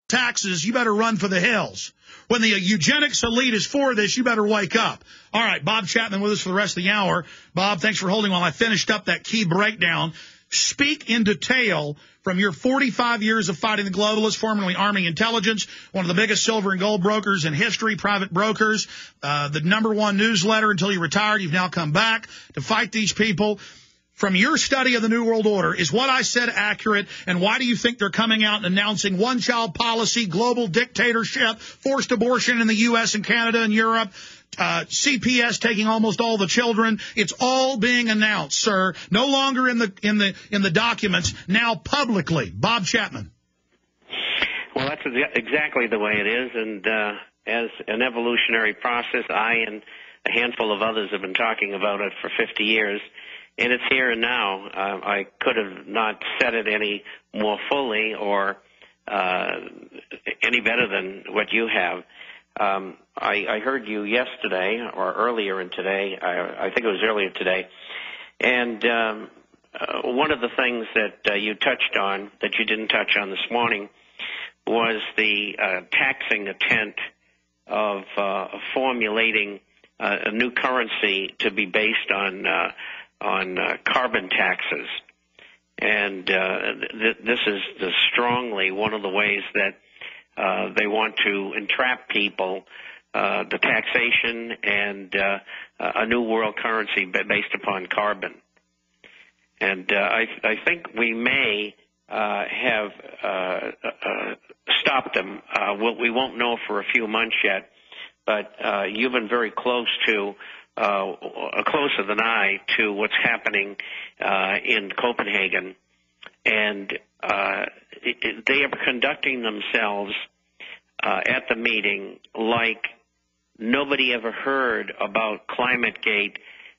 taxes, you better run for the hills. When the eugenics elite is for this, you better wake up. All right, Bob Chapman with us for the rest of the hour. Bob, thanks for holding while I finished up that key breakdown. Speak in detail from your 45 years of fighting the globalists, formerly Army Intelligence, one of the biggest silver and gold brokers in history, private brokers, the #1 newsletter until you retired. You've now come back to fight these people. From your study of the New World Order, is what I said accurate, and why do you think they're coming out and announcing one-child policy, global dictatorship, forced abortion in the U.S. and Canada and Europe, CPS taking almost all the children? It's all being announced, sir. No longer in the documents, now publicly. Bob Chapman. Well, that's exactly the way it is, and as an evolutionary process, I and a handful of others have been talking about it for 50 years. And it's here and now. I could have not said it any more fully or any better than what you have. I heard you yesterday or earlier in today. I think it was earlier today. And one of the things that you touched on that you didn't touch on this morning was the taxing intent of formulating a new currency to be based on carbon taxes. And this is strongly one of the ways that they want to entrap people, the taxation and a new world currency based upon carbon. And I think we may have stopped them. We won't know for a few months yet, but you've been very close to closer than I to what's happening in Copenhagen, and they are conducting themselves at the meeting like nobody ever heard about ClimateGate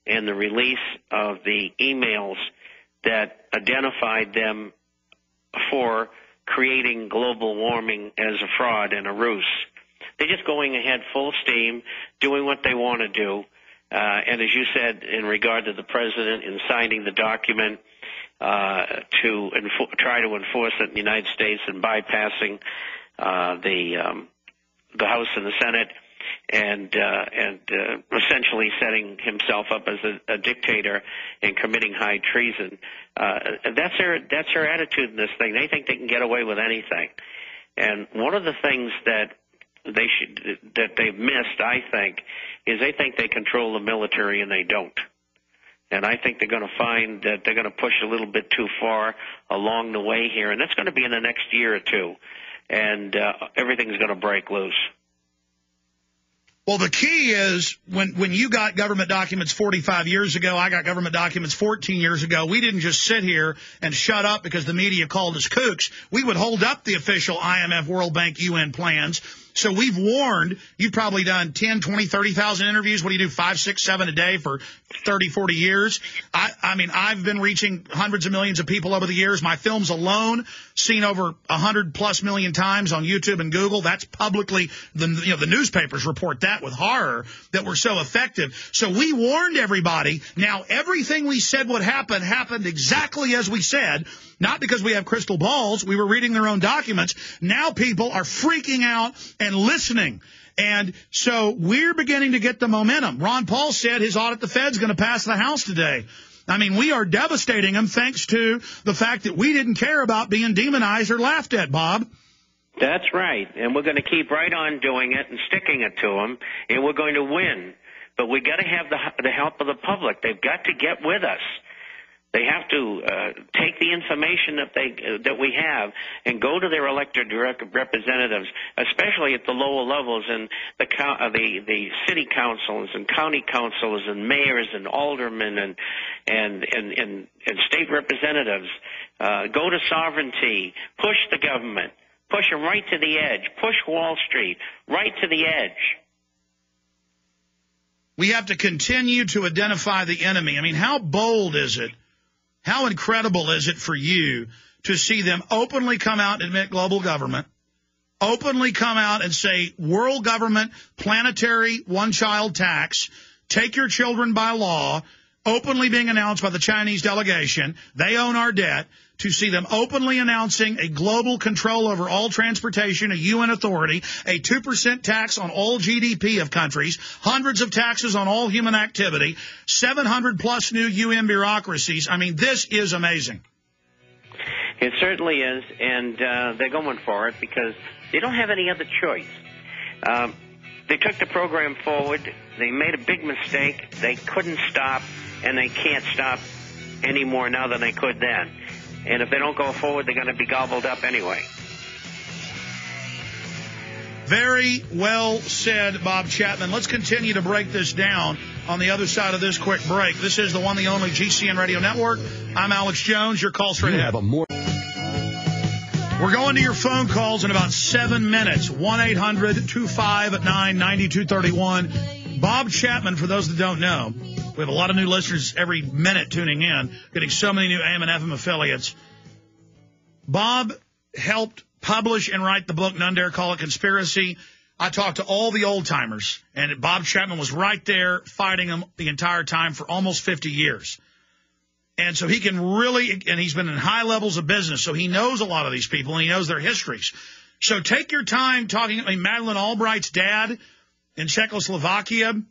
and the release of the emails that identified them for creating global warming as a fraud and a ruse. They're just going ahead full steam, doing what they want to do. And as you said, in regard to the president in signing the document to try to enforce it in the United States and bypassing the House and the Senate, and essentially setting himself up as a dictator and committing high treason. That's their attitude in this thing. They think they can get away with anything. And one of the things that they've missed, I think, is they think they control the military, and they don't. And I think they're going to find that they're going to push a little bit too far along the way here, and that's going to be in the next year or two, and everything's going to break loose. Well, the key is when you got government documents 45 years ago, I got government documents 14 years ago, we didn't just sit here and shut up because the media called us kooks. We would hold up the official IMF, World Bank, UN plans. So we've warned, you've probably done 10, 20, 30,000 interviews. What do you do, 5, 6, 7 a day for 30, 40 years? I mean, I've been reaching hundreds of millions of people over the years. My films alone seen over 100+ million times on YouTube and Google. That's publicly, the newspapers report that with horror, that we're so effective. So we warned everybody. Now, everything we said would happen happened exactly as we said. Not because we have crystal balls. We were reading their own documents. Now people are freaking out and listening. And so we're beginning to get the momentum. Ron Paul said his audit the Fed's going to pass the House today. I mean, we are devastating them thanks to the fact that we didn't care about being demonized or laughed at, Bob. That's right. And we're going to keep right on doing it and sticking it to them, and we're going to win. But we got to have the help of the public. They've got to get with us. They have to take the information that we have and go to their elected representatives, especially at the lower levels, and the city councils and county councils and mayors and aldermen and state representatives. Go to sovereignty, push the government, push them right to the edge, push Wall Street right to the edge. We have to continue to identify the enemy. I mean, how bold is it? How incredible is it for you to see them openly come out and admit global government, openly come out and say world government, planetary one-child tax, take your children by law, openly being announced by the Chinese delegation. They own our debt. To see them openly announcing a global control over all transportation, a UN authority, a 2% tax on all GDP of countries, hundreds of taxes on all human activity, 700-plus new UN bureaucracies. I mean, this is amazing. It certainly is, and they're going for it because they don't have any other choice. They took the program forward. They made a big mistake. They couldn't stop, and they can't stop any more now than they could then. And if they don't go forward, they're going to be gobbled up anyway. Very well said, Bob Chapman. Let's continue to break this down on the other side of this quick break. This is the one, the only GCN Radio Network. I'm Alex Jones. Your call straight ahead. We're going to your phone calls in about 7 minutes. 1-800-259-9231. Bob Chapman, for those that don't know, we have a lot of new listeners every minute tuning in, getting so many new AM and FM affiliates. Bob helped publish and write the book, None Dare Call It Conspiracy. I talked to all the old-timers, and Bob Chapman was right there fighting them the entire time for almost 50 years. And so he can really, and he's been in high levels of business, so he knows a lot of these people, and he knows their histories. So take your time talking. I mean, Madeleine Albright's dad in Czechoslovakia,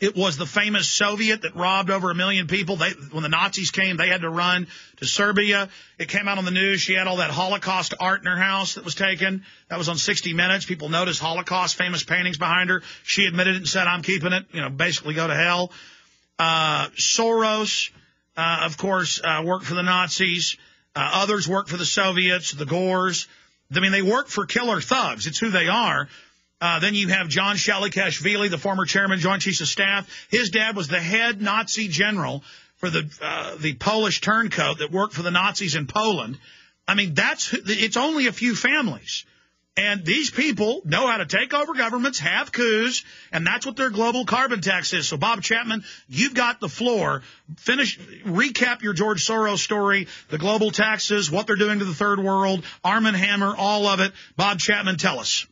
it was the famous Soviet that robbed over 1 million people. When the Nazis came, they had to run to Serbia. It came out on the news. She had all that Holocaust art in her house that was taken. That was on 60 Minutes. People noticed Holocaust, famous paintings behind her. She admitted it and said, I'm keeping it, basically go to hell. Soros, of course, worked for the Nazis. Others worked for the Soviets, the Gores. I mean, they work for killer thugs. It's who they are. Then you have John Shalikashvili, the former chairman, Joint Chiefs of Staff. His dad was the head Nazi general for the Polish turncoat that worked for the Nazis in Poland. I mean, it's only a few families. And these people know how to take over governments, have coups, and that's what their global carbon tax is. So, Bob Chapman, you've got the floor. Recap your George Soros story, the global taxes, what they're doing to the third world, Arm & Hammer, all of it. Bob Chapman, tell us.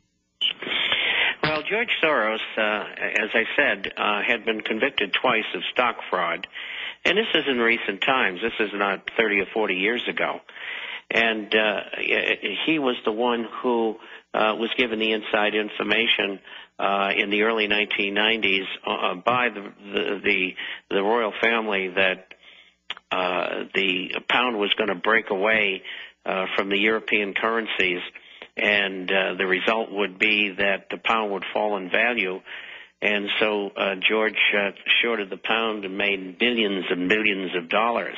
Well, George Soros, as I said, had been convicted twice of stock fraud. And this is in recent times. This is not 30 or 40 years ago. And he was the one who was given the inside information in the early 1990s by the royal family that the pound was going to break away from the European currencies. And the result would be that the pound would fall in value. And so George shorted the pound and made billions and billions of dollars.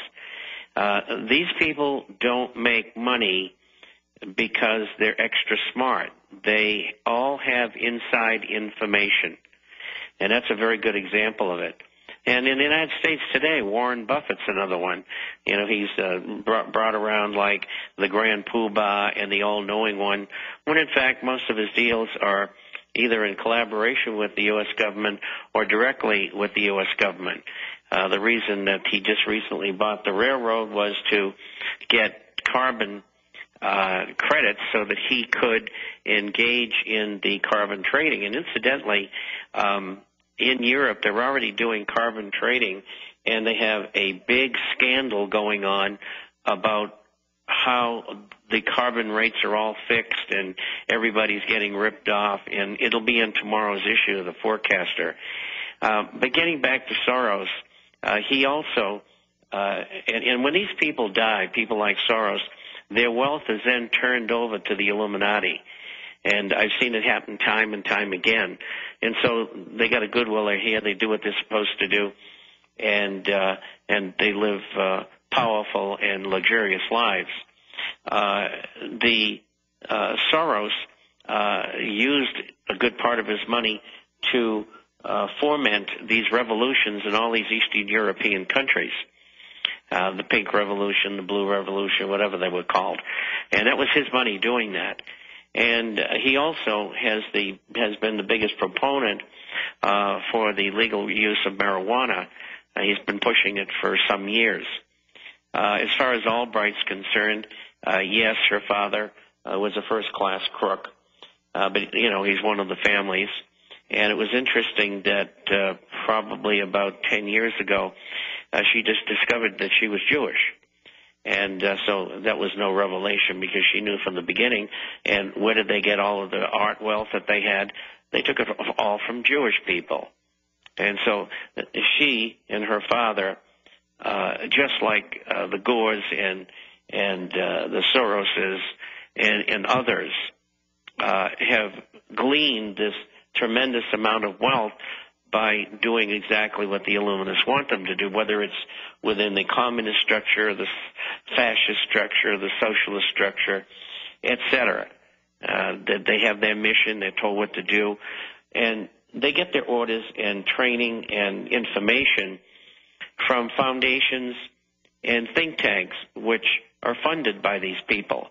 These people don't make money because they're extra smart. They all have inside information. And that's a very good example of it. And in the United States today, Warren Buffett's another one. He's brought around like the Grand Poobah and the all-knowing one, when in fact most of his deals are either in collaboration with the U.S. government or directly with the U.S. government. The reason that he just recently bought the railroad was to get carbon credits so that he could engage in the carbon trading. And incidentally, in Europe, they're already doing carbon trading, and they have a big scandal going on about how the carbon rates are all fixed and everybody's getting ripped off, and it'll be in tomorrow's issue of the Forecaster. But getting back to Soros, he also, and when these people die, people like Soros, their wealth is then turned over to the Illuminati. And I've seen it happen time and time again. And so they got a goodwill here. They do what they're supposed to do, and they live powerful and luxurious lives. Soros used a good part of his money to foment these revolutions in all these Eastern European countries. The Pink Revolution, the Blue Revolution, whatever they were called. And that was his money doing that. And he also has been the biggest proponent for the legal use of marijuana. He's been pushing it for some years. As far as Albright's concerned, yes, her father was a first-class crook, but he's one of the families. And it was interesting that probably about 10 years ago, she just discovered that she was Jewish. And so that was no revelation because she knew from the beginning. And where did they get all of the art wealth that they had? They took it all from Jewish people. And so she and her father, just like the Gores and the Soroses and others, have gleaned this tremendous amount of wealth by doing exactly what the Illuminists want them to do, whether it's within the communist structure, the fascist structure, the socialist structure, etc. That they have their mission, they're told what to do, and they get their orders and training and information from foundations and think tanks which are funded by these people.